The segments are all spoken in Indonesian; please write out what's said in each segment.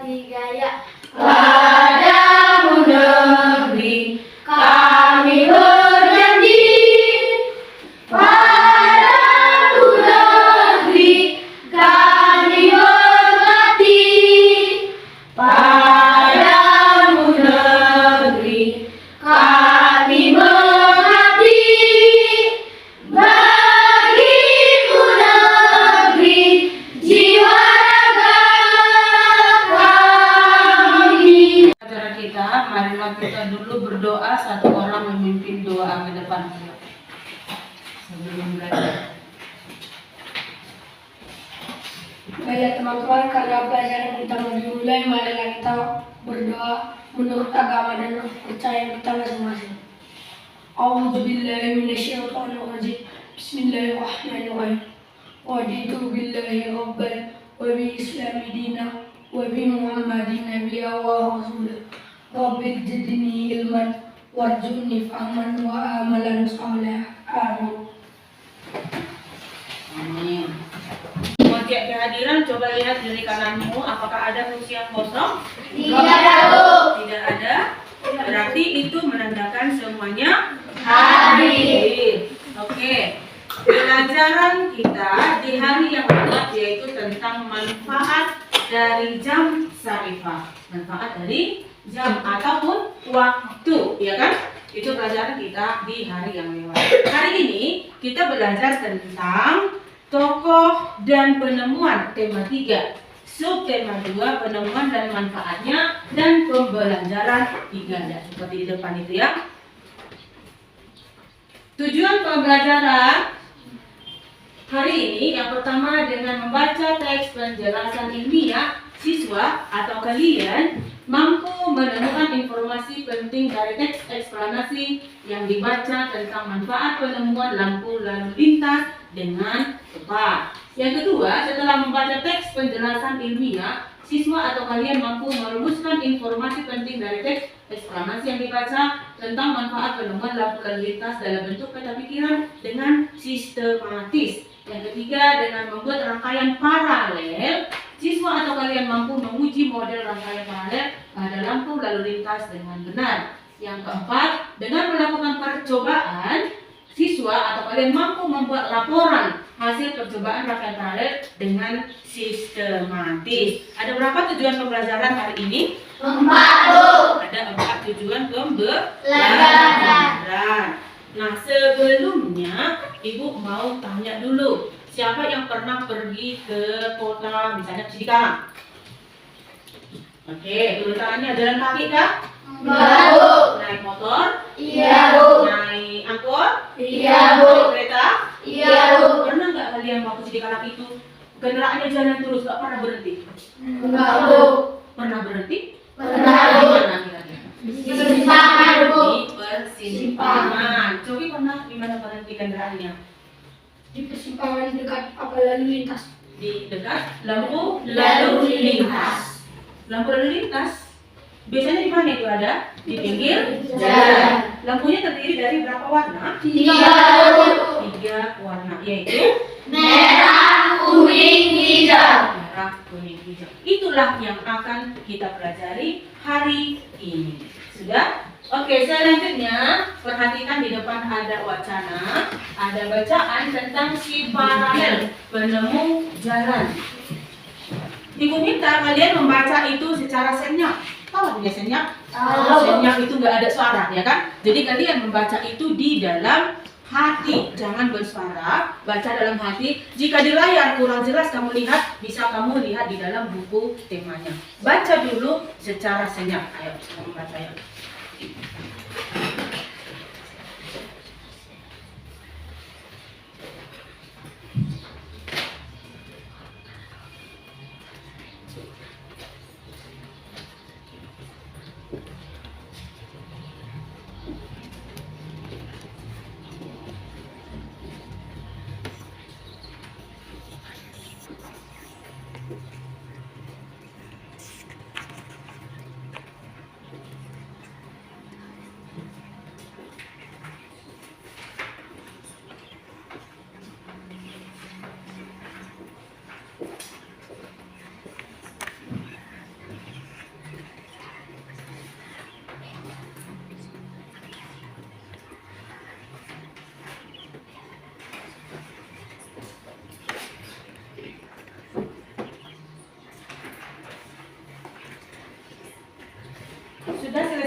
tiga, ya. Padamu negeri kami berjanji, padamu negeri kami berbakti, padamu negeri kami mengabdi, bagimu negeri jiwa raga kami. Acara kita, marilah kita dulu berdoa, satu orang memimpin doa ke depan sebelum belajar. Baiklah teman-teman, karena pelajaran kita mau dimulai, marilah kita berdoa menurut agama dan kepercayaan kita masing-masing. A'udzubillahi minasyaitonirrajim. Bismillahirrahmanirrahim. Raditu billahi rabban wa bi islami dinan wa bi muhammadin nabiyyan wa rasulan. Rabbi zidni ilman warzuqni fahman wa amalan shalihan. Amin. Amin. Mengecek kehadiran, coba lihat dari kananmu, apakah ada kursi yang kosong? Tidak ada. Tidak ada. Berarti itu menandakan semuanya Hadir. Oke. Pelajaran kita di hari yang lewat yaitu tentang manfaat dari jam sarifah. Manfaat dari jam ataupun waktu, ya kan? Itu pelajaran kita di hari yang lewat. Hari ini kita belajar tentang tokoh dan penemuan, tema 3. Subtema 2, penemuan dan manfaatnya, dan pembelajaran 3. Ya, seperti di depan itu ya. Tujuan pembelajaran hari ini yang pertama dengan membaca teks penjelasan ilmiah, siswa atau kalian mampu menemukan informasi penting dari teks eksplanasi yang dibaca tentang manfaat penemuan lampu lalu lintas dengan tepat. Yang kedua, setelah membaca teks penjelasan ilmiah, siswa atau kalian mampu merumuskan informasi penting dari teks eksplanasi yang dibaca tentang manfaat penemuan lampu lalu lintas dalam bentuk peta pikiran dengan sistematis. Yang ketiga, dengan membuat rangkaian paralel, siswa atau kalian mampu menguji model rangkaian paralel pada lampu lalu lintas dengan benar. Yang keempat, dengan melakukan percobaan, siswa atau kalian mampu membuat laporan hasil percobaan rangkaian paralel dengan sistematis. Ada berapa tujuan pembelajaran hari ini? 4, Bu. Ada 4 tujuan pembelajaran. Nah, sebelumnya Ibu mau tanya dulu, siapa yang pernah pergi ke kota misalnya Cikarang? Oke, urutannya jalan kaki kah? Enggak, Bu. Naik motor? Iya, Bu. Naik angkot? Iya, Bu. Naik kereta? Iya, Bu. Pernah nggak kalian waktu Cikarang itu kendaraannya jalan terus, nggak pernah berhenti? Enggak, Bu. Pernah berhenti? Pernah, Di Bu. mana kira-kira? Di persimpangan, Bu. Di persimpangan. Cobi pernah di mana berhenti kendaraannya? Di persimpangan dekat apa lalu lintas. Di dekat lampu lalu lintas. Lampu lalu lintas biasanya di mana itu ada? Di pinggir jalan. Lampunya terdiri dari berapa warna? 3, Bu. 3 warna, yaitu Merah, kuning, hijau. merah, kuning, hijau. Itulah yang akan kita pelajari hari ini. Sudah? Oke, selanjutnya perhatikan di depan ada wacana, ada bacaan tentang si paralel, penemu jalan. Ibu minta kalian membaca itu secara senyap. Tahu artinya senyap? Tahu. Senyap itu nggak ada suara, ya kan? Jadi kalian membaca itu di dalam hati, jangan bersuara, baca dalam hati. Jika di layar kurang jelas kamu lihat, bisa kamu lihat di dalam buku temanya. Baca dulu secara senyap. Ayo, kamu baca ya.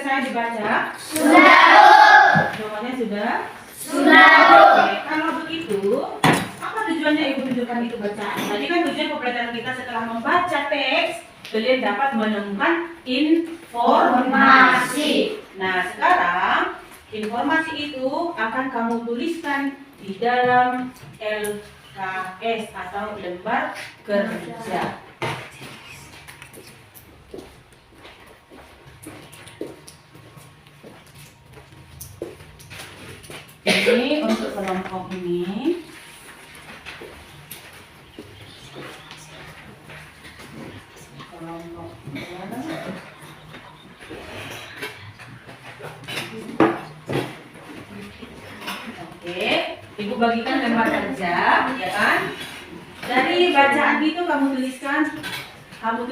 selesai dibaca? Sudah, Bu. Jawabannya sudah? Sudah, Bu. Oke, kalau begitu, apa tujuannya Ibu tunjukkan itu bacaan? Tadi kan tujuan pembelajaran kita setelah membaca teks, kalian dapat menemukan informasi. Nah, sekarang informasi itu akan kamu tuliskan di dalam LKS atau lembar kerja. Ini untuk kelompok ini. Kelompok Oke, Ibu bagikan lembar kerja, ya kan? Dari bacaan itu kamu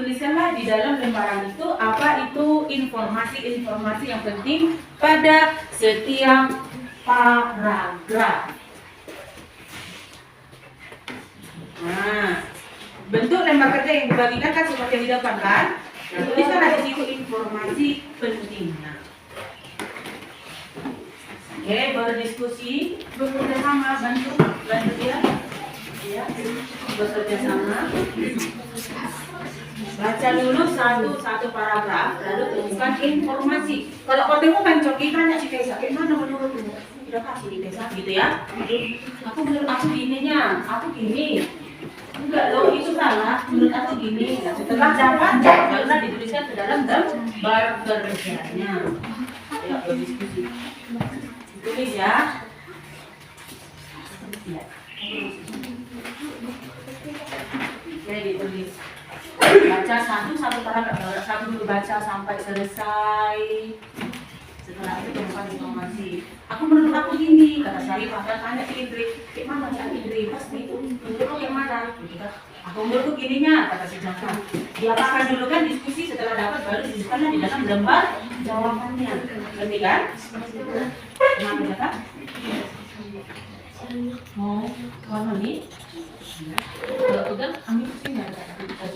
tuliskanlah di dalam lembaran itu apa itu informasi-informasi yang penting pada setiap paragraf. Nah, bentuk lembar kerja yang dibagikan kan seperti yang di depan kan? Nah, tuliskanlah di situ informasi pentingnya. Oke, berdiskusi, bekerja sama, bantu dia, ya, bekerja sama. Baca dulu satu paragraf, lalu tuliskan informasi. Kalau kau temu kan coki tanya si Tessa, gimana menurutmu? Udah kasih di Tessa gitu ya. Menurut aku gininya, aku gini. Enggak loh, itu salah. Menurut aku gini. Nah, setelah dapat, barulah dituliskan ke dalam lembar kerjanya. Ya, berdiskusi. Tulis ya. Ya, ditulis. Baca satu paragraf, satu dulu baca sampai selesai. Setelah itu temukan informasi. Menurut aku gini, kata Syarifah. Tanya si Indri, gimana ya Indri? Pas itu, menurut aku gimana? Menurutku gininya, kata si Jaka. Diapakan dulu kan diskusi, setelah dapat baru disebutkanlah di dalam lembar jawabannya. Ngerti kan? Kenapa Jaka? Mau keluar mandi? Kalau udah ambil sini ada.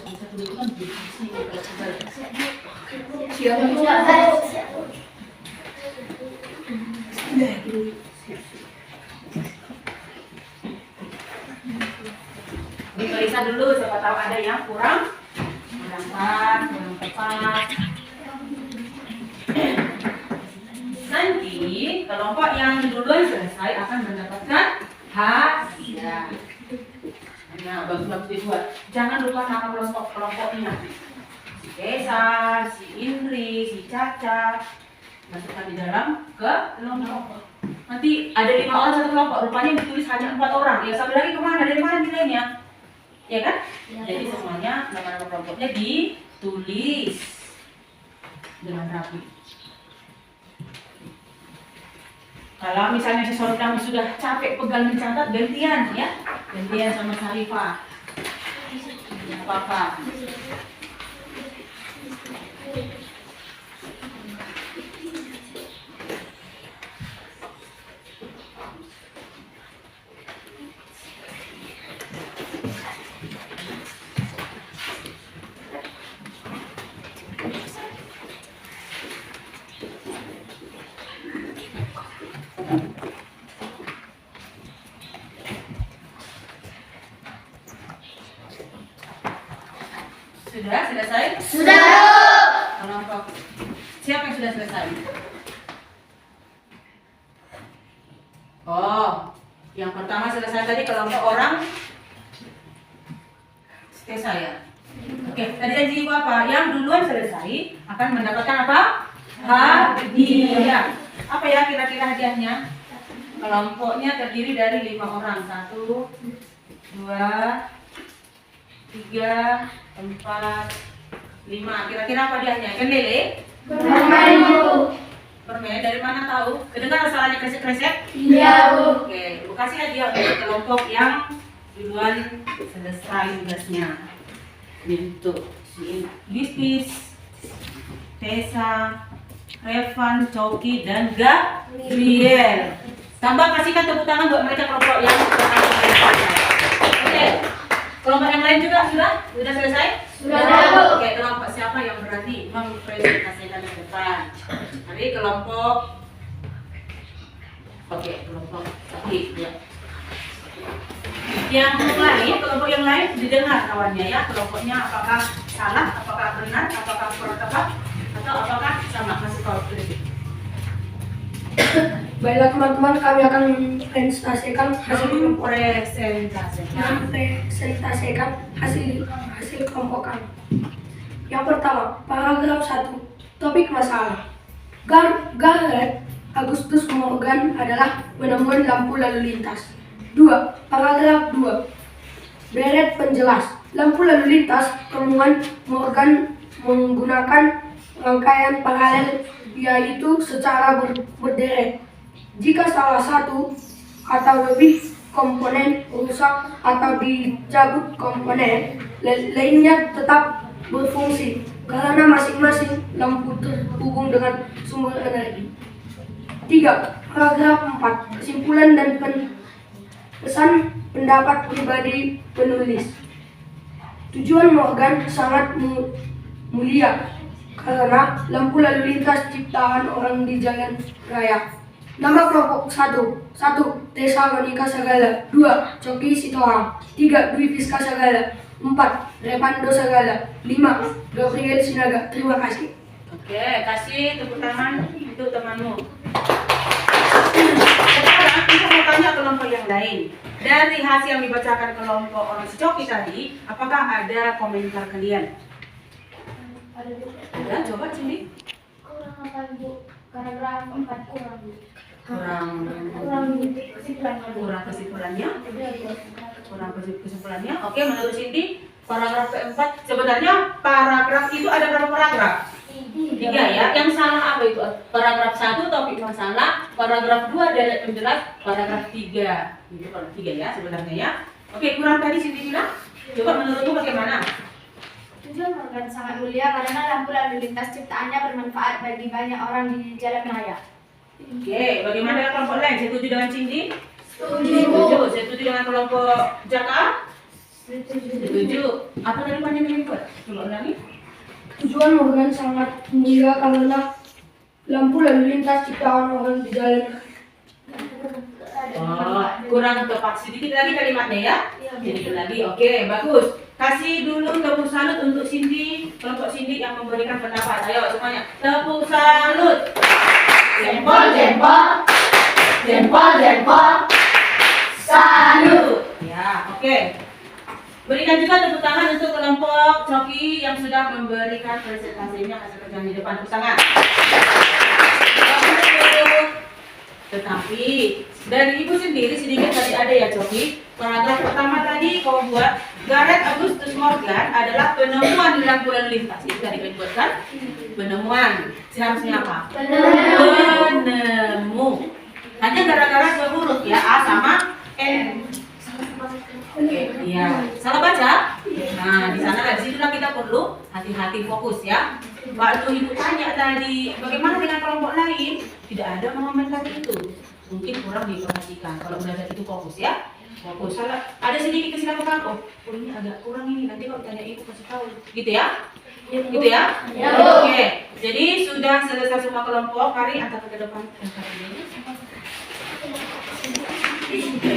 Bisa dulu kan di sini kalau sudah. Diperiksa dulu siapa tahu ada yang kurang tepat. Nanti kelompok yang duluan selesai akan mendapatkan hadiah. Nah, bagus-bagus dibuat. Jangan lupa nama kelompoknya. Si Tessa, si Indri, si Caca. Masukkan di dalam kelompok. Nanti ada 5 orang satu kelompok. Rupanya ditulis hanya 4 orang. Ya sampai lagi kemana? Dari mana nilainya? Ya kan? Ya. Jadi semuanya nama-nama kelompoknya ditulis dengan rapi. Kalau misalnya seseorang kamu sudah capek pegang mencatat, gantian ya. Gantian sama Syarifah. Tidak apa-apa. Sudah selesai? Sudah. Kelompok. Siapa yang sudah selesai? Oh, yang pertama selesai tadi kelompok orang Tessa ya. Oke, tadi janji Ibu apa? Yang duluan selesai akan mendapatkan apa? Hadiah. Apa ya kira-kira hadiahnya? Kelompoknya terdiri dari 5 orang. 1, 2, 3, 4, 5. Kira-kira apa hadiahnya? Ikan lele? Permen, Bu. Permen, dari mana tahu? Kedengar suaranya kresek-kresek? Iya, Bu. Oke, Bu kasih hadiah untuk kelompok yang duluan selesai tugasnya. Bentuk si Lispis, Tessa, Revan, Coki, dan Gabriel. Tambah kasihkan tepuk tangan buat mereka kelompok yang selesai. Oke, kelompok yang lain juga sudah selesai? Sudah, Bu. Oke, kelompok siapa yang berani mempresentasikan ke depan? Mari kelompok. Oke, kelompok tadi ya. Yang lain, kelompok yang lain didengar kawannya ya. Kelompoknya apakah salah, apakah benar, apakah kurang tepat, atau apakah sama? Masih tahu kritik. Baiklah teman-teman, kami akan presentasikan hasil kelompok kami. Yang pertama, paragraf 1, topik masalah. Gareth Augustus Morgan adalah penemuan lampu lalu lintas. 2. Paragraf 2, deret penjelas. Lampu lalu lintas temuan Morgan menggunakan rangkaian paralel, yaitu secara berderet. Jika salah satu atau lebih komponen rusak atau dicabut komponen lainnya tetap berfungsi karena masing-masing lampu terhubung dengan sumber energi. 3. Paragraf 4, kesimpulan dan pesan pendapat pribadi penulis. Tujuan Morgan sangat mulia karena lampu lalu lintas ciptaan orang di jalan raya. Nama kelompok 1. Tessa Monika Sagala. 2. Coki Sitohang. 3. Dwi Fiska Sagala. 4. Repando Sagala. 5. Gabriel Sinaga. Terima kasih. Oke, kasih tepuk tangan untuk temanmu. Sekarang kita mau tanya kelompok yang lain. Dari hasil yang dibacakan kelompok orang si Coki tadi, apakah ada komentar kalian? Ada, coba sini. Kurang apa Bu? Paragraf 4 kurang Bu. Kurang kesimpulannya. Oke, menurut Cindy, paragraf keempat, sebenarnya paragraf itu ada berapa paragraf? 3 ya. Yang salah apa itu? Paragraf 1 topik masalah, paragraf 2 deret penjelas, paragraf 3. Itu paragraf 3 ya sebenarnya ya. Oke, kurang tadi Cindy bilang. Coba menurutmu bagaimana? Tujuan Morgan sangat mulia karena lampu lalu lintas ciptaannya bermanfaat bagi banyak orang di jalan raya. Oke, bagaimana dengan kelompok lain? Setuju dengan Cindy? Setuju. Setuju dengan kelompok Jaka? Setuju. Apa tadi panjang buat? Coba ulangi. Tujuan Morgan sangat mulia karena lampu lalu lintas ciptaan orang di jalan. Kurang tepat sedikit lagi kalimatnya ya. Sedikit lagi. Oke, bagus. Kasih dulu tepuk salut untuk Cindy, kelompok Cindy yang memberikan pendapat. Ayo semuanya, tepuk salut. Jempol, jempol. Jempol, jempol. Salut. Ya, oke. Berikan juga tepuk tangan untuk kelompok Coki yang sudah memberikan presentasinya hasil kerjaan di depan. Tepuk tangan. Tetapi dari ibu sendiri sedikit tadi ada ya Coki. Paragraf pertama tadi kau buat Gareth Augustus Morgan adalah penemuan di lampu lalu lintas. Itu tadi kau buatkan penemuan. Seharusnya apa? Penemu. Hanya gara-gara dua huruf ya, A sama N. Oke, iya. Salah baca? Nah, di sana di situlah kita perlu hati-hati fokus ya. Waktu ibu tanya tadi, bagaimana dengan kelompok lain? Tidak ada mengomentari itu. Mungkin kurang diperhatikan. Kalau belajar itu fokus ya. Fokus. Salah. Ada sedikit kesilapaan. Oh, ini agak kurang ini. Nanti kalau tanya ibu kasih tahu. Gitu ya? Gitu ya? Oke. Jadi sudah selesai semua kelompok. Mari antar ke depan.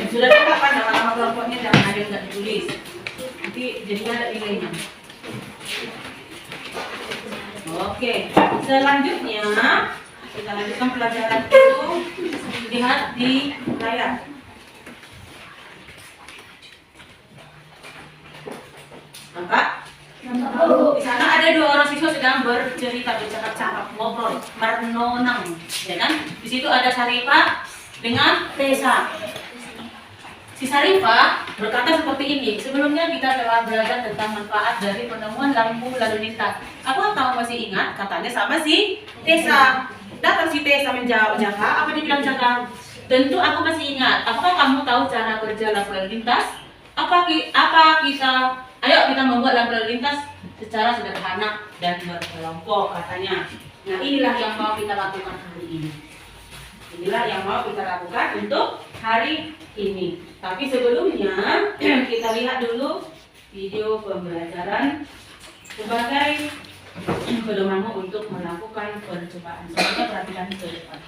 Sudah lengkap kan nama-nama kelompoknya, jangan ada yang nggak ditulis. Nanti jadinya ada nilainya. Oke, selanjutnya kita lanjutkan pelajaran itu. Lihat di layar. Nampak? Di sana ada dua orang siswa sedang bercerita, bercakap-cakap, ngobrol, merenung, ya kan? Di situ ada Sarifah dengan Tessa. Si Sarifah berkata seperti ini, sebelumnya kita telah belajar tentang manfaat dari penemuan lampu lalu lintas. Apa kamu masih ingat? Katanya sama si Tessa. Datang si Tessa menjawab Jaka, apa dibilang Jaka? Tentu aku masih ingat. Apakah kamu tahu cara kerja lampu lalu lintas? Ayo kita membuat lampu lalu lintas secara sederhana dan berkelompok katanya. Nah inilah yang mau kita lakukan hari ini. Inilah yang mau kita lakukan untuk hari ini. Tapi sebelumnya kita lihat dulu video pembelajaran sebagai pedomanmu untuk melakukan percobaan. Semuanya perhatikan ke depan.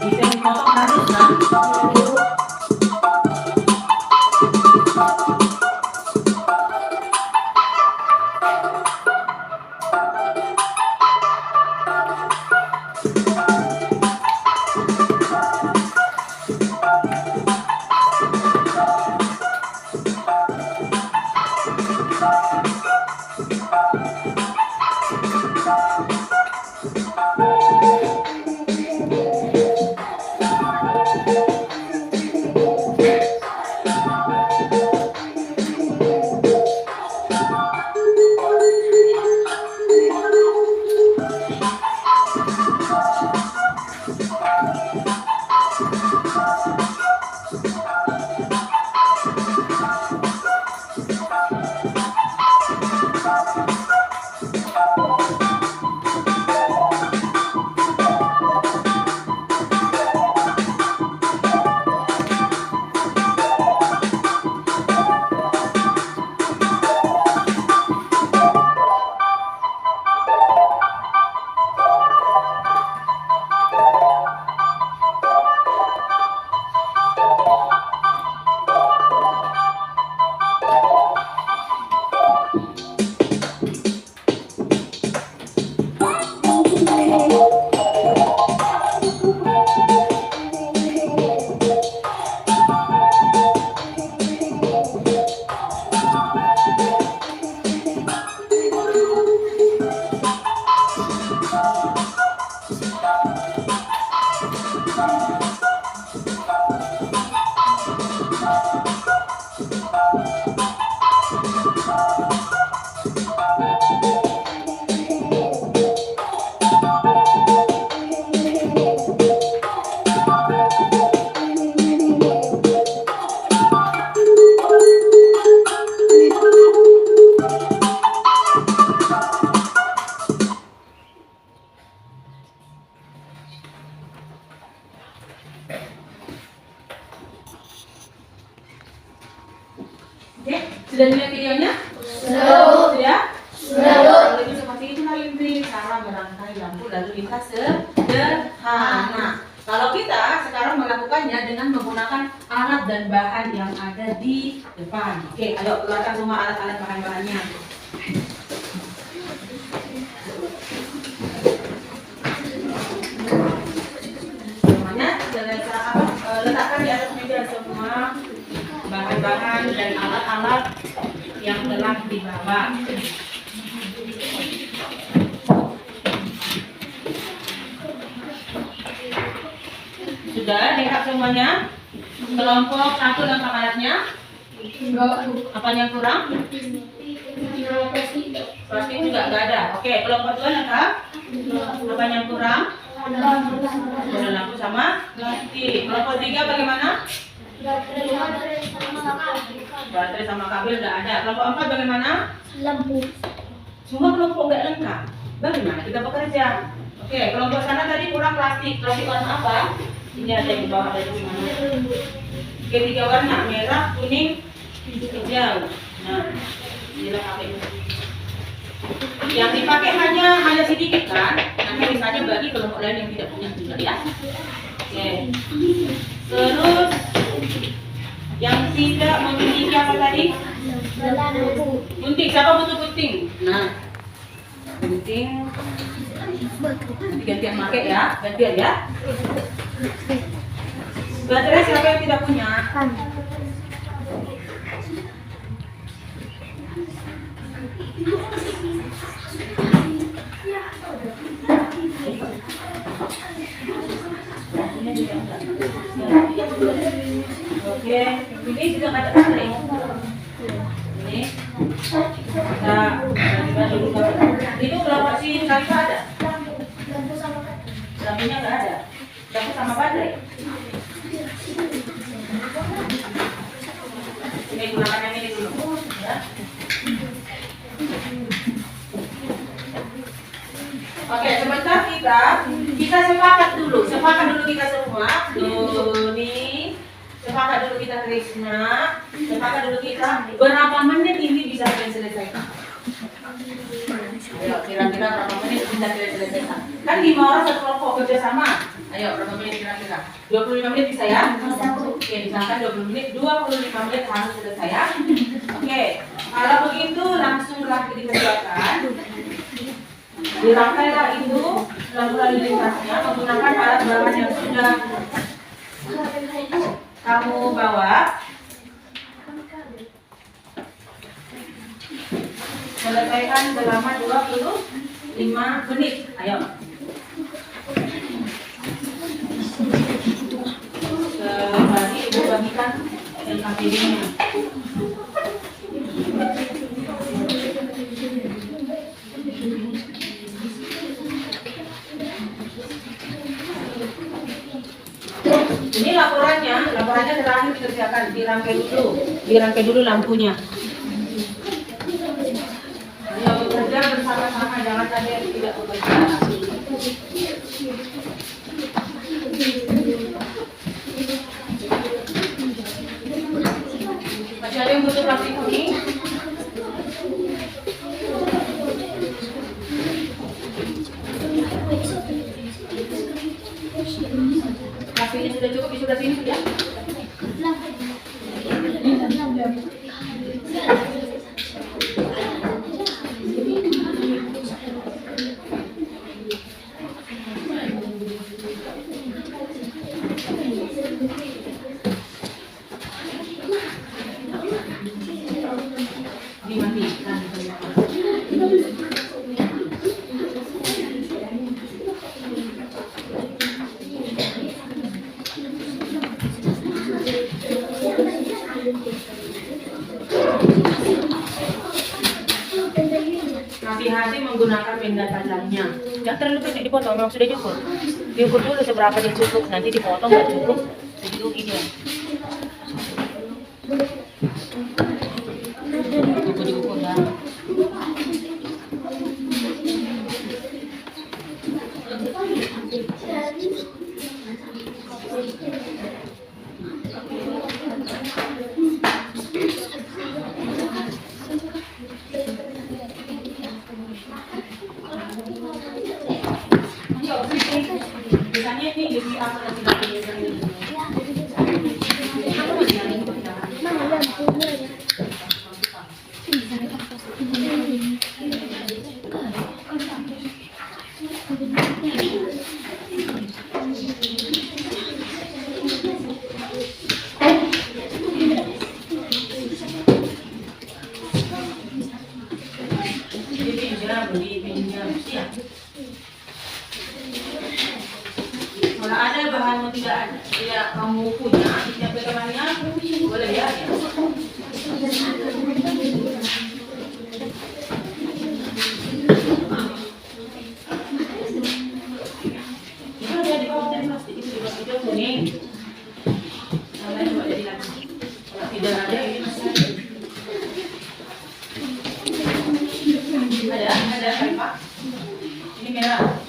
Bisa dipotong harus kan? Oke, sudah dilihat videonya? Sudah. Kalau lebih seperti itu nanti cara merangkai lampu lalu lintas sederhana. Kalau kita sekarang melakukannya dengan menggunakan alat dan bahan yang ada di depan. Oke, ayo keluarkan semua alat-alat bahan-bahannya. Semuanya letakkan di atas meja semua bahan-bahan dan alat-alat yang telah dibawa. Sudah lengkap semuanya? Kelompok 1 lengkap alatnya? Apa yang kurang? Plastik juga nggak ada. Oke, kelompok 2 lengkap? Apa yang kurang? Ada lampu sama plastik. Kelompok 3 bagaimana? Baterai sama kabel nggak ada. Kelompok 4 bagaimana? Lampu. Semua kelompok nggak lengkap. Bagaimana kita bekerja? Oke, kelompok sana tadi kurang plastik. Plastik warna apa? Ini ada di bawah, ada di mana? Oke, 3 warna, merah, kuning, hijau. Nah, inilah pakai. Yang dipakai hanya sedikit kan? Nanti misalnya bagi kelompok lain yang tidak punya juga ya. Oke. Terus yang tidak memiliki apa tadi? Gunting. Siapa butuh gunting? Nah, gunting. Nanti gantian pakai ya, gantian ya. Baterai siapa yang tidak punya? Oke, ini juga ada baterai. dulu kamera. Itu kelapa si Kalika ada? Lampu sama kan. Lampunya nggak ada. Lampu sama baterai. Ini gunakan yang ini dulu. Ya. Oke, sebentar kita sepakat dulu kita semua. Doni, sepakat dulu kita Krisna, sepakat dulu kita berapa menit ini bisa kalian selesaikan. Ayo, kira-kira berapa menit bisa kalian selesaikan? Kan 5 orang satu kelompok kerja sama. Ayo, berapa menit kira-kira? 25 menit bisa ya? Oke, misalkan 20 menit, 25 menit harus selesai ya. Oke, kalau begitu langsunglah dikerjakan. Dirangkailah itu lampu lalu lintasnya menggunakan alat bahan yang sudah kamu bawa. Selesaikan selama 25 menit. Ayo. Kembali ibu bagikan LKPD-nya. Ini laporannya terakhir dikerjakan, dirangkai dulu lampunya. Ya, bekerja bersama-sama, jangan ada yang tidak bekerja. Masih ada yang butuh plastik kuning? Plastiknya sudah cukup, di sebelah sini sudah. Dimatikan. Hati-hati menggunakan benda tajamnya. Jangan terlalu pendek dipotong, memang sudah cukup. Diukur dulu seberapa dia cukup, nanti dipotong nggak cukup, jadi rugi dia. Diukur ya. Biasanya ini jadi apa yang tidak biasanya? Beli pinjam siap. Kalau ada bahan yang tidak kamu punya, tidak temannya, boleh ya. Itu ada di bawah plastik, itu di bawah itu kuning. Yang lain coba jadi lagi. Kalau tidak ada ini masih ada. Ada kan Pak? Ini merah.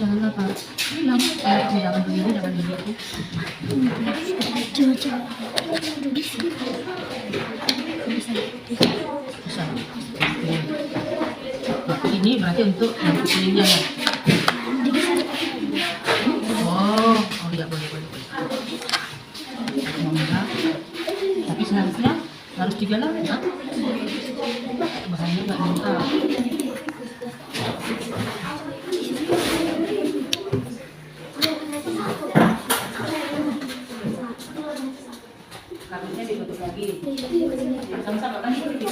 Jangan lupa Bilang, jangan begini, jangan begitu. Bisa. Nah, ini berarti untuk yang kuningnya ya. Oh, iya boleh. Enggak. Tapi seharusnya harus 3 langkah. Kan? Bahaya nggak minta. Kabelnya ditutup lagi. Sama-sama kan itu.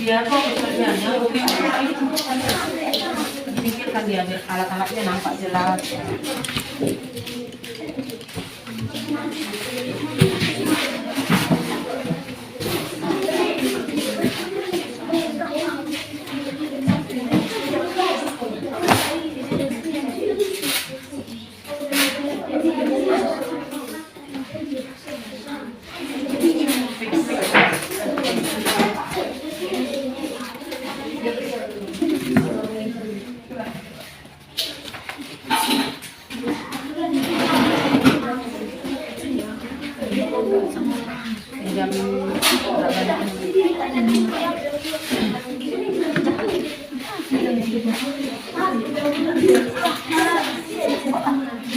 Dia kok kerjanya oke pikirkan dia alat-alatnya nampak jelas.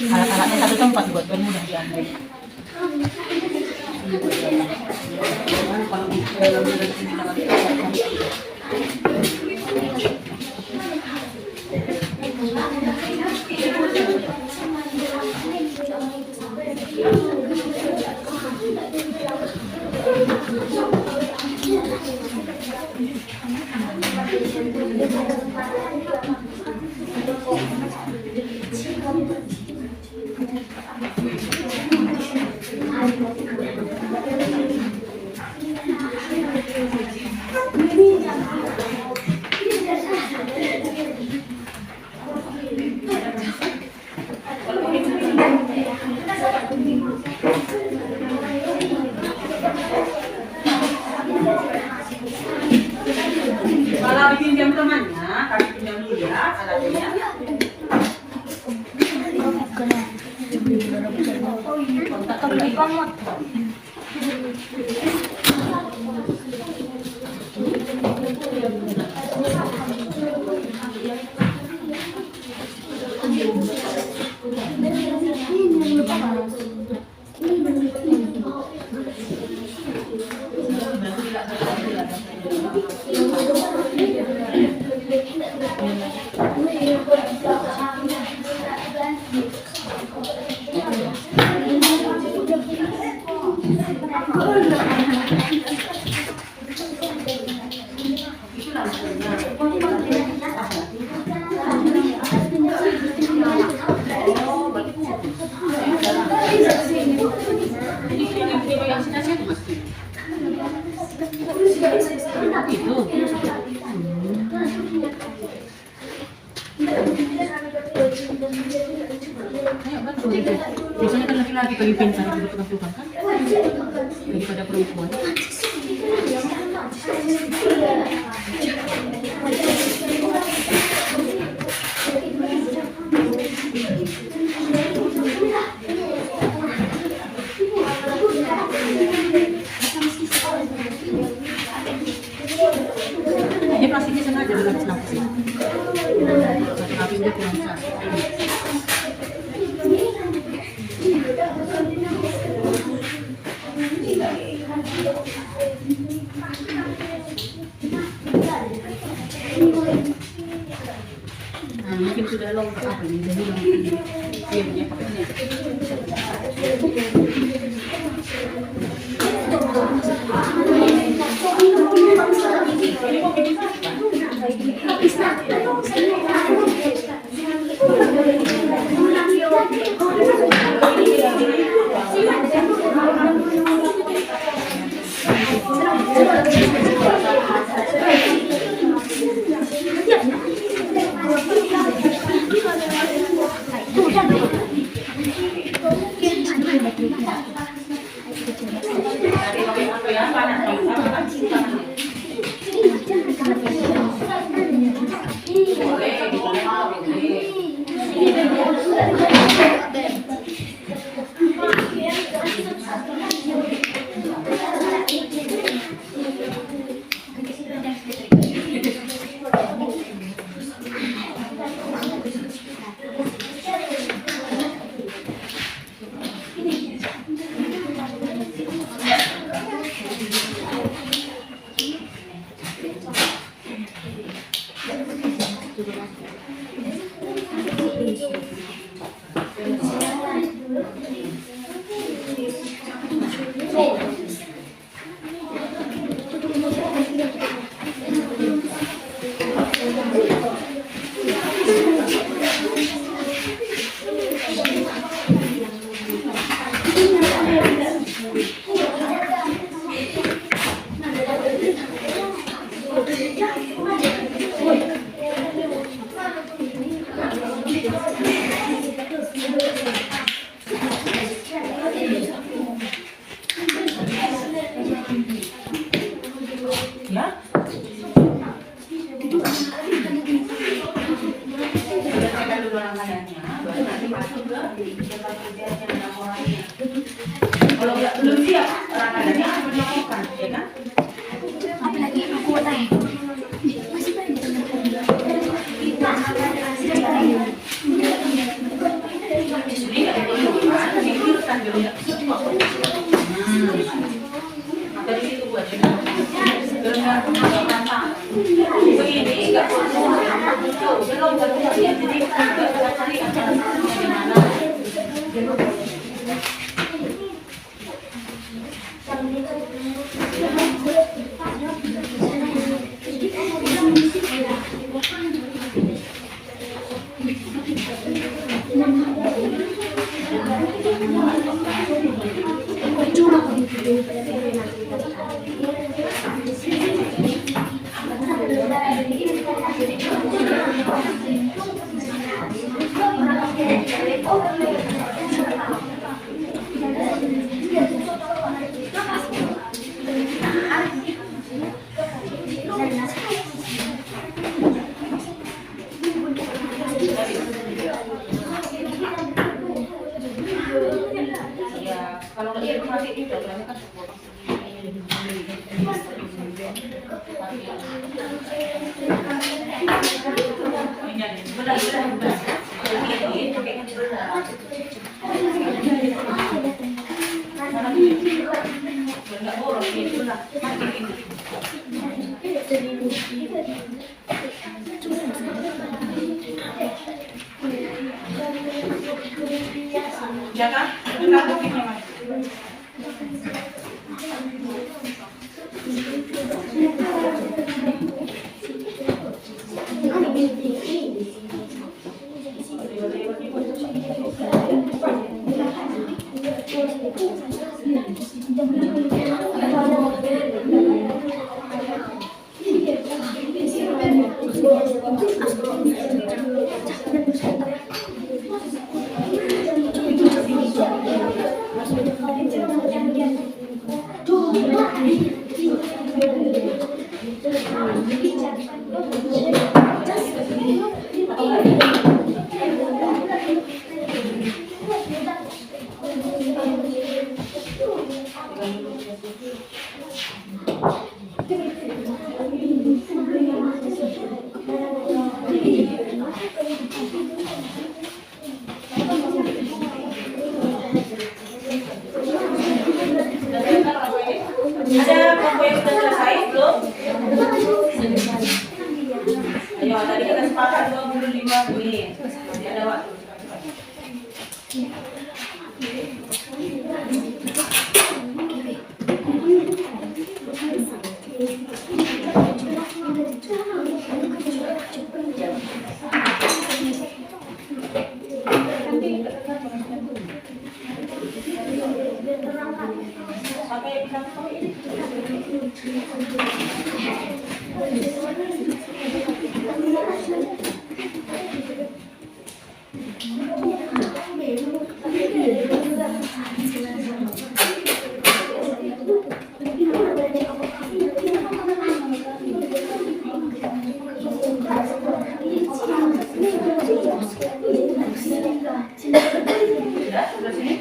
Alat-alatnya satu tempat buat mudah diambil. Kalau pinjam temannya, kasih pinjam dulu ya alatnya. Biasanya kan laki-laki paling pintar untuk tukang-tukang kan daripada perempuan. Ini plastiknya sengaja dilapis-lapis. Tapi dia kurang sah. Mungkin sudah longkar apa nih, jadi filmnya pakai ini. Kalau nggak belum siap, orang adanya akan melakukan, ya kan? Apalagi aku tanya. Masih banyak kita akan Jadi nggak perlu mikirkan dulu ya. Maka di situ buat dengan kata begini nggak perlu belum tentu ya, jadi kita cari acara di mana. Ya, kalau nggak itu nanti juga berarti kan ya kan? Ada kelompok yang sudah selesai belum? Ayo, tadi kita sepakat 25 menit. Masih ada waktu. Sampai Sudah, sebelah sini.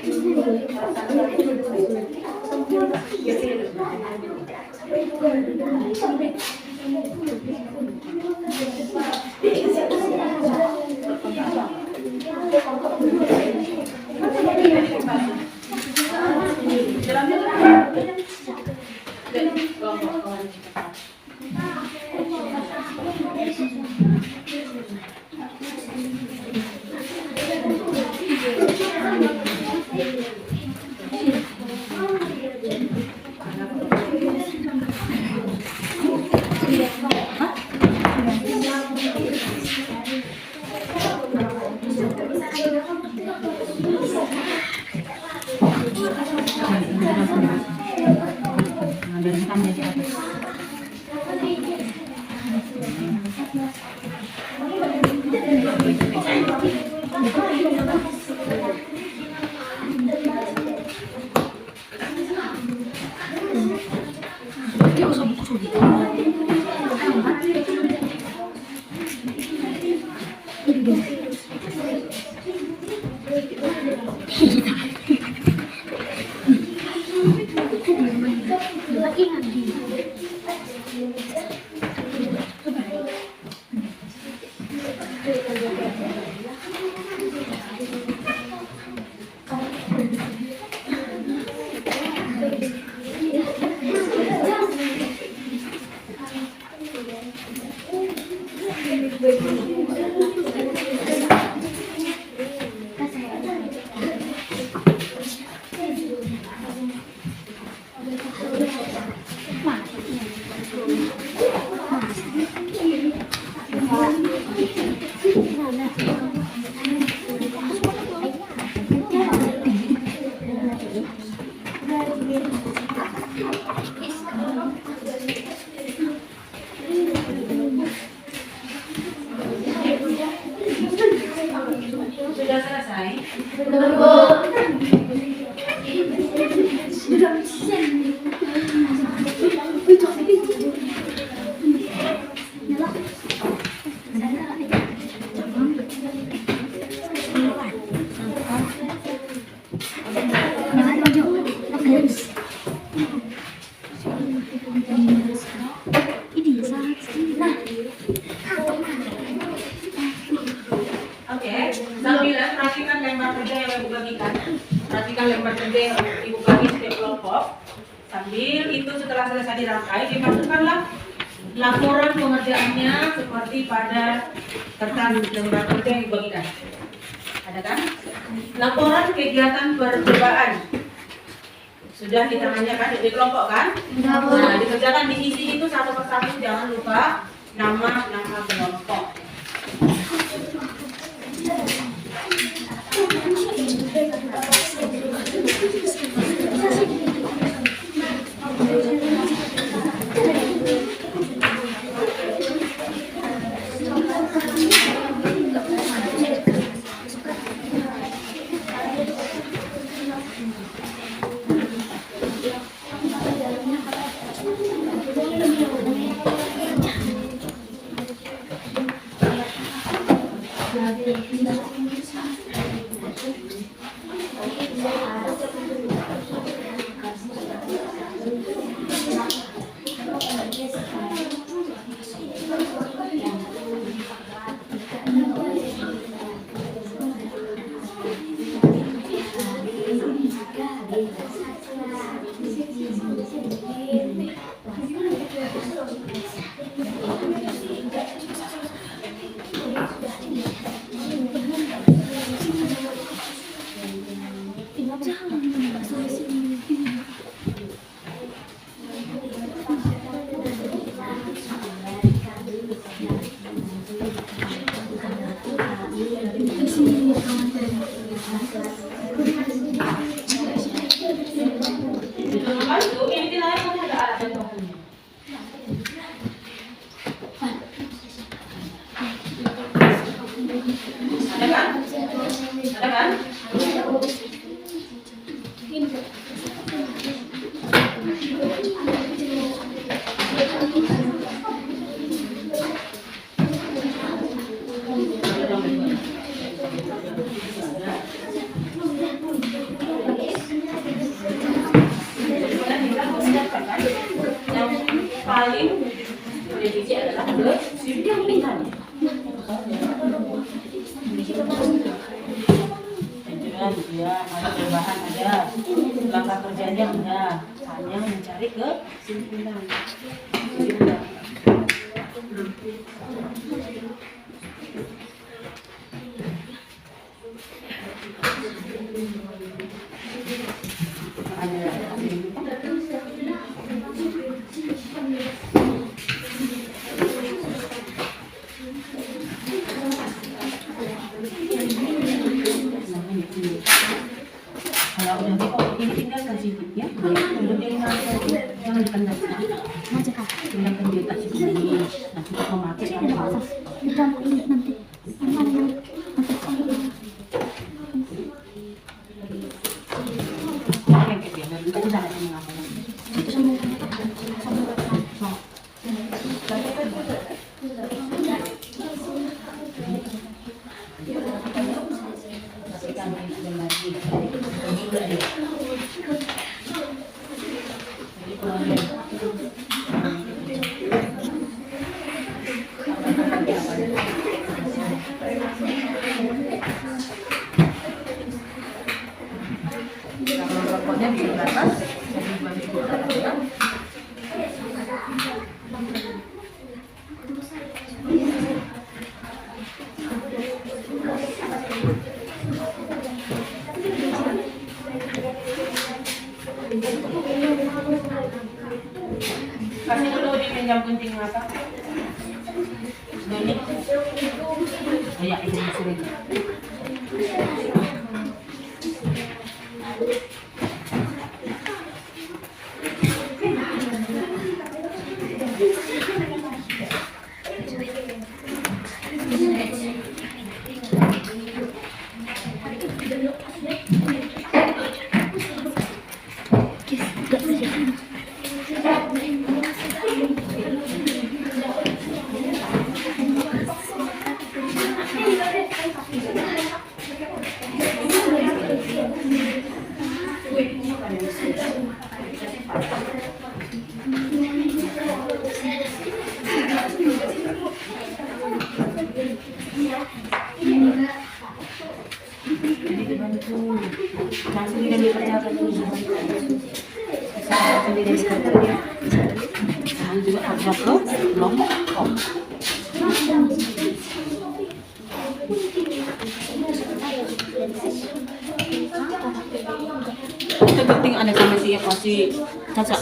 Sudah selesai? Oke, sambilan perhatikan lembar kerja yang Ibu bagikan. Perhatikan lembar kerja yang Ibu bagi setiap kelompok. Sambil itu setelah selesai dirangkai, dimasukkanlah laporan pengerjaannya seperti pada kertas lembar kerja yang dibagikan. Ada kan? Laporan kegiatan percobaan. Sudah di tangannya kan, di kelompok kan? Nah, dikerjakan diisi itu satu persatu, jangan lupa nama kelompok. Simplikan. Ya, ada perubahan ada, langkah kerjanya ada, hanya mencari kesimpulan. Kalau udah gitu, ini tinggal kasih ya. Udah tinggal jangan dipendam. Tinggalkan di atas sini. Nanti kita memakai kalau rokoknya bisa di atas, jadi bagi ya. Kasih dulu dipinjam gunting apa? Doni. Oh ya, itu sering. Langsung tidak dikerjakan dulu. Langsung tidak dikerjakan. Sekarang juga kerja ke Lombok. Itu penting ada sama si kasih Caca.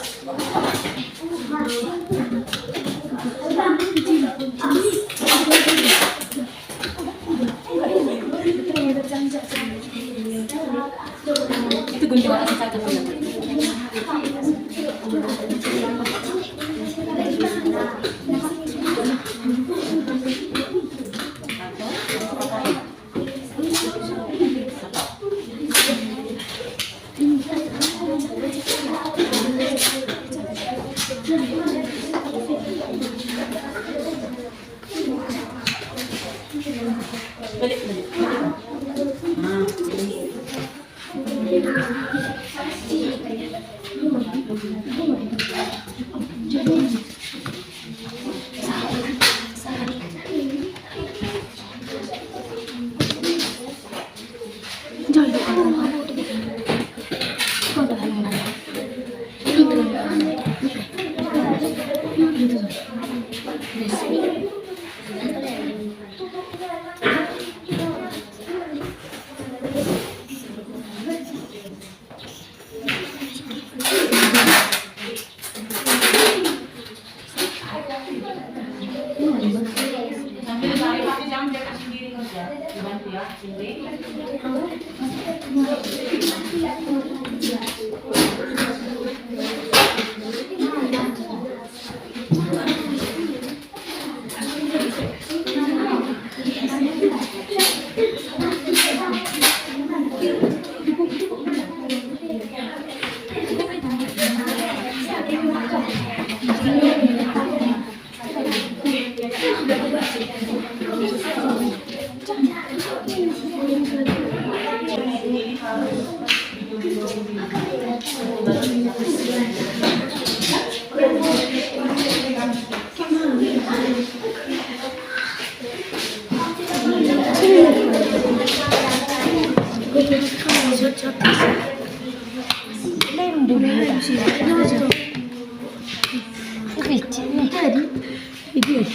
Itu gunting orang Caca punya. Balik. Nah, sambil tarik pakai jam dia sendiri kerja. Dibantu ya, sini.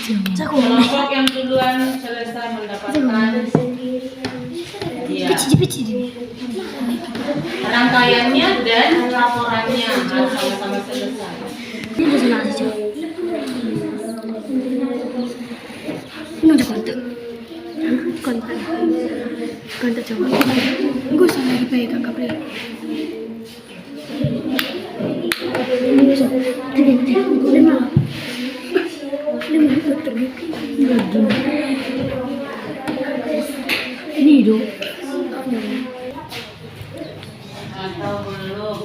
Kelompok yang duluan selesai mendapatkan ya, rangkaiannya dan laporannya harus sama-sama selesai. Kontak coba. Gue sama lagi baik kakak beli. Ini dong. Atau belum?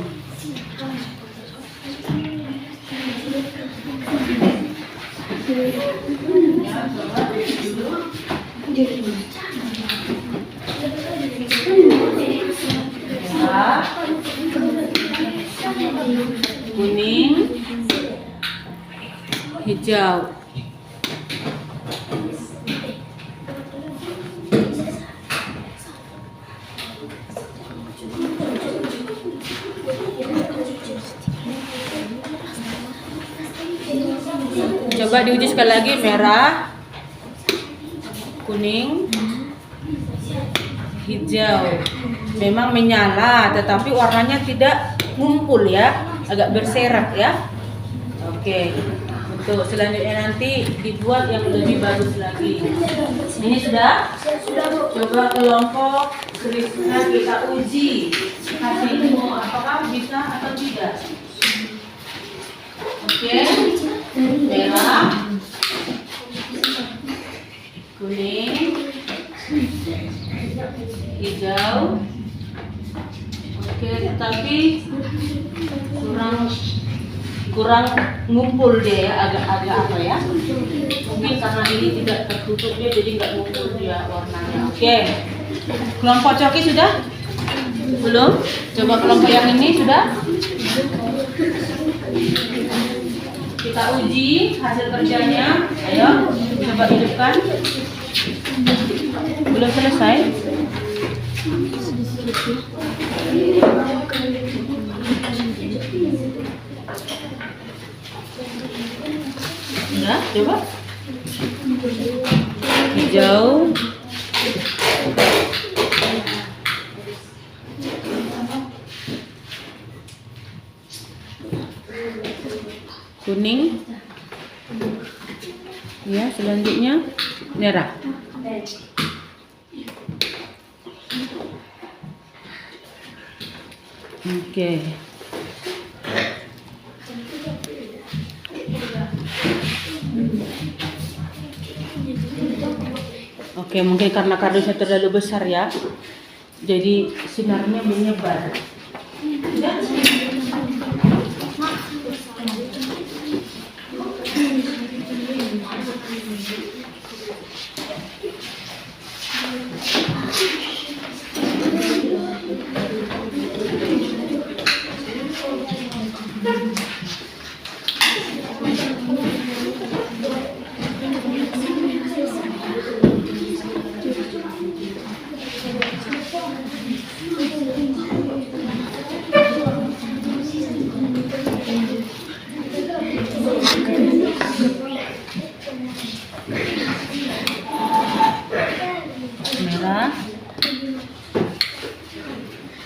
Kuning, hijau. Coba diuji sekali lagi, merah, kuning, hijau. Memang menyala, tetapi warnanya tidak ngumpul ya, agak berserak ya. Oke, untuk selanjutnya nanti dibuat yang lebih bagus lagi. Ini sudah? Coba kelompok Krisna kita uji hasilmu, apakah bisa atau tidak. Oke, merah, kuning, hijau. Oke, tetapi kurang ngumpul dia ya, agak-agak apa ya? Mungkin karena ini tidak tertutup dia, jadi nggak ngumpul dia warnanya. Oke, kelompok coki sudah? Belum? Coba kelompok yang ini sudah? Kita uji hasil kerjanya. Ayo, coba hidupkan. Belum selesai? Ya, coba. Hijau. Kuning. Ya, selanjutnya merah. Oke. Oke, mungkin karena kardusnya terlalu besar ya, jadi sinarnya menyebar. Merah,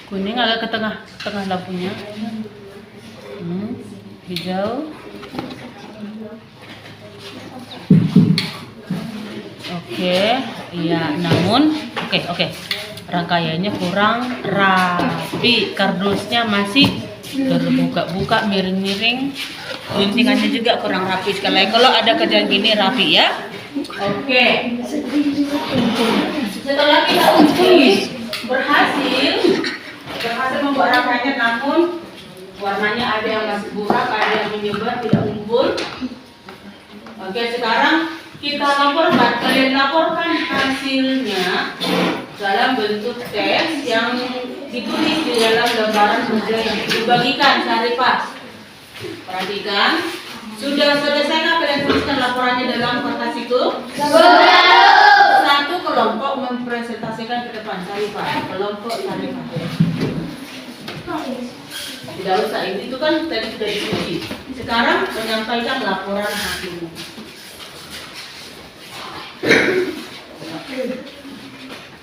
kuning agak ke tengah lampunya, hijau, oke, iya, namun oke, rangkaiannya kurang rapi, kardusnya masih terbuka-buka, miring-miring, guntingannya juga kurang rapi sekali. Kalau ada kerjaan gini rapi ya. Oke. Setelah kita uji berhasil membuat rangkaian, namun warnanya ada yang masih burak, ada yang menyebar, tidak ngumpul. Oke, sekarang kita laporkan, kalian laporkan hasilnya dalam bentuk teks yang ditulis di dalam lembaran kerja yang dibagikan sehari pas. Perhatikan, sudah selesai kalian tuliskan laporannya dalam kertas itu? Satu kelompok mempresentasikan ke depan Sarifah, kelompok Sarifah. Tidak usah, itu kan tadi sudah diuji. Sekarang menyampaikan laporan hasilnya.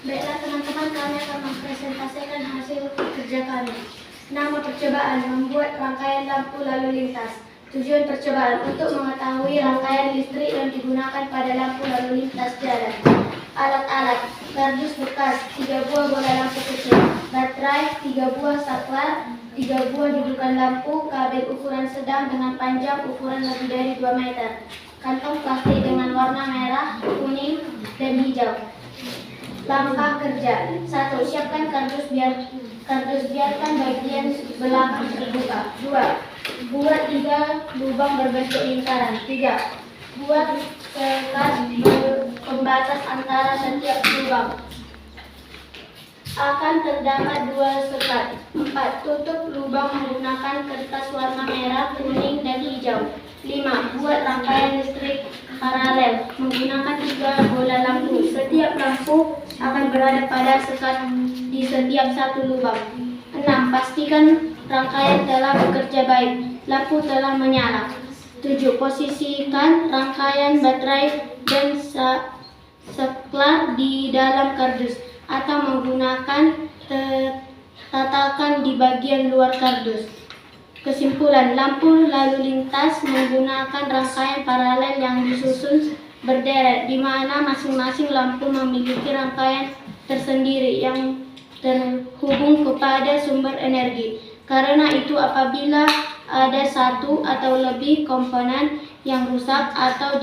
Baiklah teman-teman, kami akan mempresentasikan hasil kerja kami. Nama percobaan, membuat rangkaian lampu lalu lintas. Tujuan percobaan untuk mengetahui rangkaian listrik yang digunakan pada lampu lalu lintas jalan. Alat-alat, kardus bekas, 3 buah bola lampu kecil, baterai, 3 buah saklar, 3 buah dudukan lampu, kabel ukuran sedang dengan panjang ukuran lebih dari 2 meter, kantong plastik dengan warna merah, kuning, dan hijau. Langkah kerja. 1. Siapkan kardus biarkan bagian belakang terbuka. 2. Buat 3 lubang berbentuk lingkaran. 3. Buat sekat pembatas antara setiap lubang. Akan terdapat 2 sekat. 4. Tutup lubang menggunakan kertas warna merah, kuning, dan hijau. 5. Buat rangkaian listrik paralel menggunakan 3 bola lampu. Setiap lampu akan berada pada sekat di setiap satu lubang. 6. Pastikan rangkaian telah bekerja baik. Lampu telah menyala. 7. Posisikan rangkaian baterai dan saklar di dalam kardus atau menggunakan tatakan di bagian luar kardus. Kesimpulan, lampu lalu lintas menggunakan rangkaian paralel yang disusun berderet, di mana masing-masing lampu memiliki rangkaian tersendiri yang terhubung kepada sumber energi. Karena itu, apabila ada satu atau lebih komponen yang rusak atau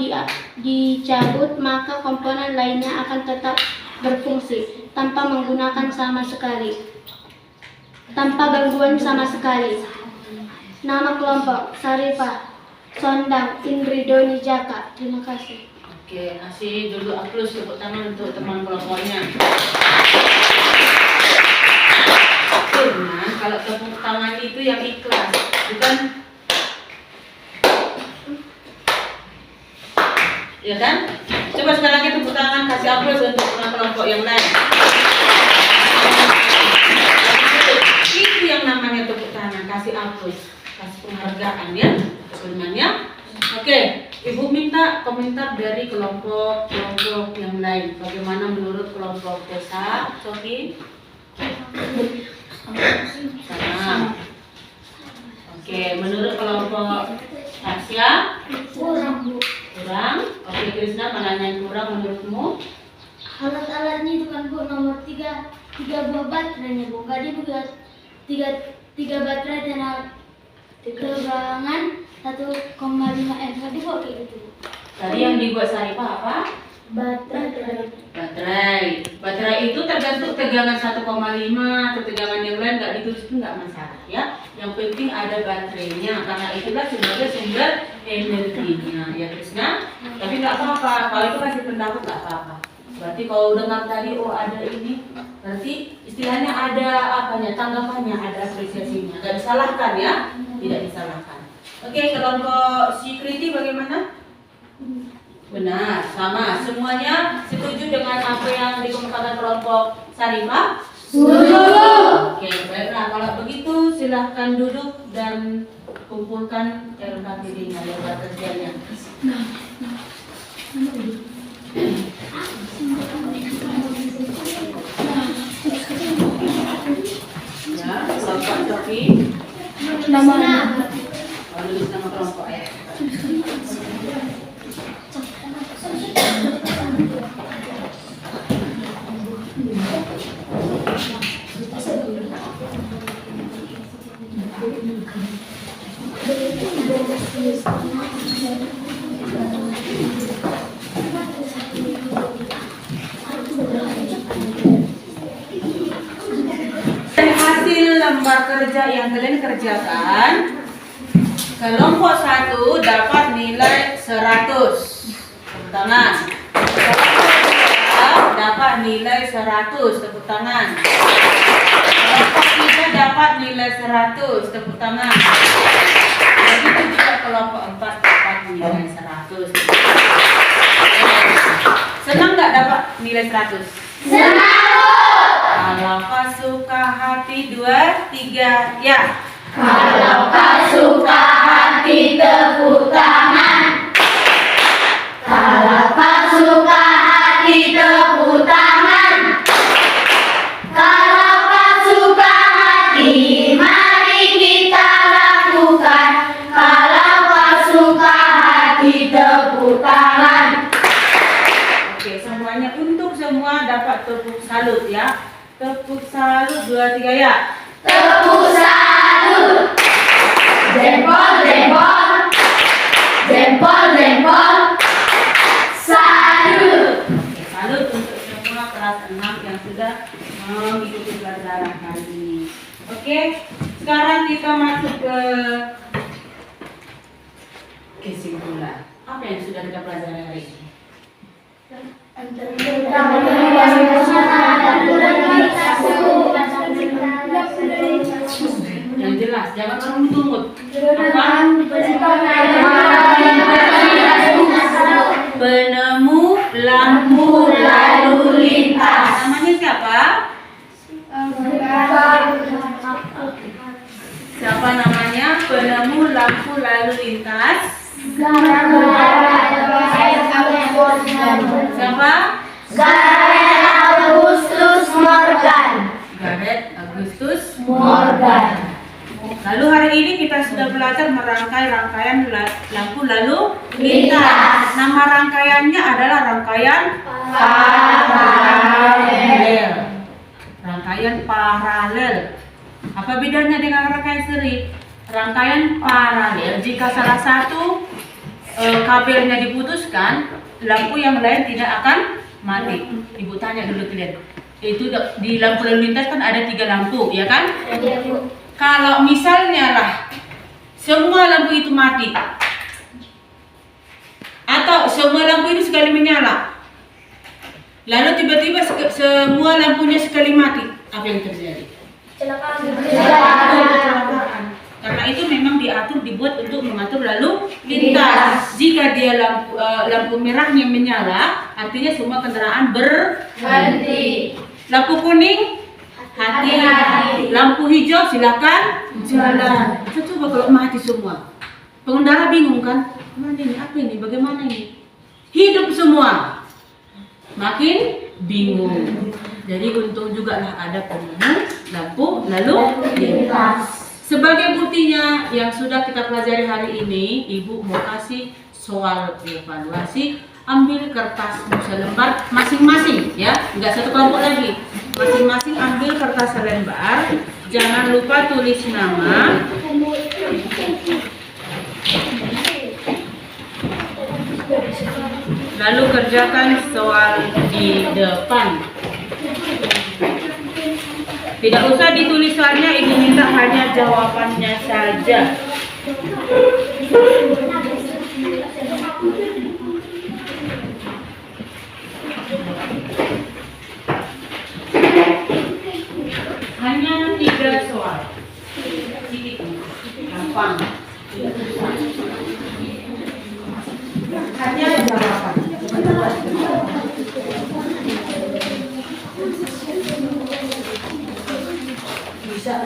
dicabut, maka komponen lainnya akan tetap berfungsi tanpa gangguan sama sekali. Nama kelompok, Sarifah, Sondang, Indridoni Jaka. Terima kasih. Oke, kasih dulu aplaus, tepuk tangan untuk teman kelompoknya. Cuman kalau tepuk tangan itu yang ikhlas, bukan? Ya kan? Coba sekali lagi tepuk tangan, kasih aplaus untuk teman kelompok yang lain. Itu yang namanya tepuk tangan, kasih aplaus. Kasih penghargaan ya sebenarnya. Oke, Ibu minta komentar dari kelompok yang lain. Bagaimana menurut kelompok Tessa, Sofi? Sama. Oke, menurut kelompok Tasya? Kurang. Oke, Krisna, mana yang kurang menurutmu? Alat-alatnya itu kan Bu, nomor 3 buah baterainya Bu. Jadi buat 3 baterai dan tegangan 1,5 M. Tadi kok kayak gitu. Tadi yang dibuat Sarifah apa? Baterai itu tergantung tegangan 1,5 atau tegangan yang lain nggak ditulis itu nggak masalah ya. Yang penting ada baterainya, karena itulah sebagai sumber energinya ya Krisna. Tapi nggak apa-apa, kalau itu kasih pendapat nggak apa-apa. Berarti kalau dengar tadi ada ini, berarti istilahnya ada apanya, tanggapannya, ada apresiasinya. Nggak disalahkan ya, tidak disalahkan. Oke, kelompok security bagaimana? Benar, sama. Semuanya setuju dengan apa yang dikemukakan kelompok Sarifah? Setuju. Oke, baiklah. Kalau begitu silahkan duduk dan kumpulkan LKPD-nya, lebar kerjanya. Ya, kelompok Sofi. Tulis nama kelompok ya. Hasil lembar kerja yang kalian kerjakan, kelompok 1 dapat nilai 100. Tepuk tangan. Kelompok 2 dapat nilai 100. Tepuk tangan. Kelompok 3 dapat nilai 100. Tepuk tangan. Begitu juga kelompok 4 dapat nilai 100. Senang nggak dapat nilai 100? Senang. Kalau kau suka hati 2, 3, ya. Kalau kau suka hati tepuk tangan. Kalau kau suka salut ya. Tepuk salut 2 3 ya. Tepuk salut. Jempol, jempol. Jempol, jempol. Salut. Oke, salut untuk semua kelas 6 yang sudah mengikuti pelajaran hari ini. Oke, sekarang kita masuk ke kesimpulan. Apa yang sudah kita pelajari hari ini? Yang jelas, jangan tunggut. Apa? Penemu lampu lalu lintas. Namanya siapa? Siapa namanya? Penemu lampu lalu lintas. Siapa? Gareth Augustus Morgan. Gareth Augustus. Morgan. Lalu hari ini kita sudah belajar merangkai rangkaian lampu lalu lintas. Nama rangkaiannya adalah rangkaian paralel. Rangkaian paralel. Apa bedanya dengan rangkaian seri? Rangkaian paralel, jika salah satu kabelnya diputuskan, lampu yang lain tidak akan mati. Ibu tanya dulu kalian. Itu di lampu lalu lintas kan ada 3 lampu, ya kan? Kalau misalnya lah semua lampu itu mati, atau semua lampu itu sekali menyala, lalu tiba-tiba semua lampunya sekali mati, apa yang terjadi? Kecelakaan. Karena itu memang dibuat untuk mengatur lalu lintas. Jika dia lampu merahnya menyala, artinya semua kendaraan berhenti. Lampu kuning, hati-hati. Lampu hijau silakan jalan. Coba kalau mati semua, pengendara bingung kan? Mana ini? Apa ini? Bagaimana ini? Hidup semua, makin bingung. Jadi untung juga lah ada penemu lampu lalu lintas. Sebagai buktinya yang sudah kita pelajari hari ini, Ibu mau kasih soal evaluasi. Ambil kertas selembar masing-masing ya, nggak satu kelompok lagi. Masing-masing ambil kertas selembar. Jangan lupa tulis nama. Lalu kerjakan soal di depan. Tidak usah ditulis soalnya, Ibu minta hanya jawabannya saja. Hanya 3 soal. Gampang. Hanya jawaban. Bisa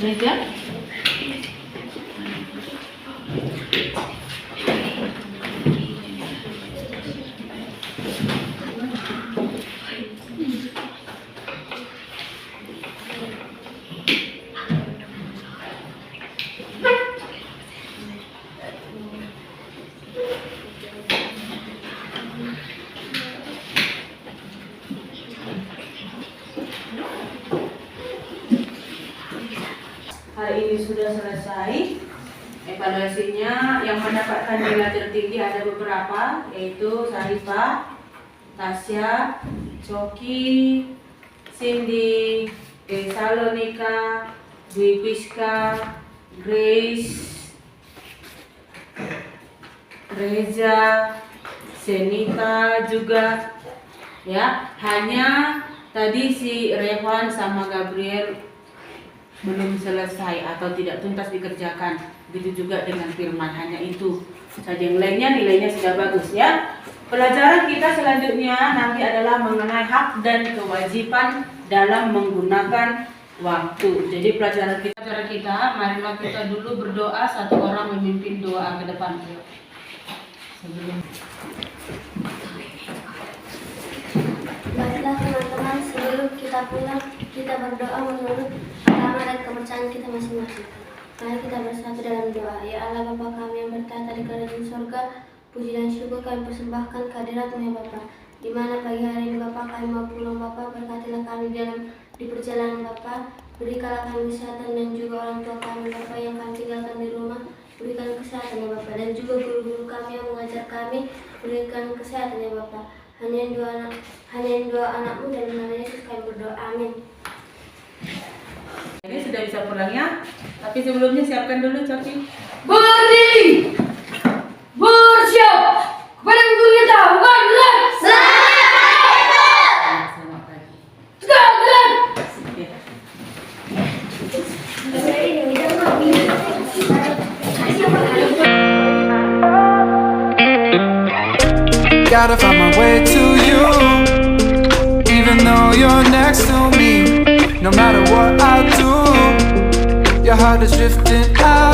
Panitia? Hari ini sudah selesai. Evaluasinya yang mendapatkan nilai tertinggi ada beberapa, yaitu Sarifah, Tasya, Coki, Cindy, Salonika, Dwi Piska, Grace, Reza, Senita juga. Ya, hanya tadi si Revan sama Gabriel belum selesai atau tidak tuntas dikerjakan. Begitu juga dengan Firman, hanya itu saja. Yang lainnya nilainya sudah bagus ya. Pelajaran kita selanjutnya nanti adalah mengenai hak dan kewajiban dalam menggunakan waktu. Jadi pelajaran kita, marilah kita dulu berdoa, satu orang memimpin doa ke depan. Sebelum Baiklah teman-teman, sebelum kita pulang, kita berdoa menurut agama dan kepercayaan kita masing-masing. Mari kita bersatu dalam doa. Ya Allah Bapa kami yang bertata di kerajaan surga, puji dan syukur kami persembahkan kehadirat-Mu ya Bapa. Di mana pagi hari ini Bapa kami mau pulang Bapa, berkatilah kami di perjalanan Bapa. Berikanlah kami kesehatan dan juga orang tua kami Bapa yang kami tinggalkan di rumah. Berikan kesehatan ya Bapa, dan juga guru-guru kami yang mengajar kami, berikan kesehatan ya Bapa. Hanya yang dua anakmu dan nama Yesus kami berdoa, amin. ini sudah bisa pulang ya. Tapi sebelumnya siapkan dulu Coki. Berdiri, bersiap kepada guru kita, bukan benar. Selamat pagi. Sudah benar. Ya. Gotta find my way to you, even though you're next to me. No matter what I do, your heart is drifting out.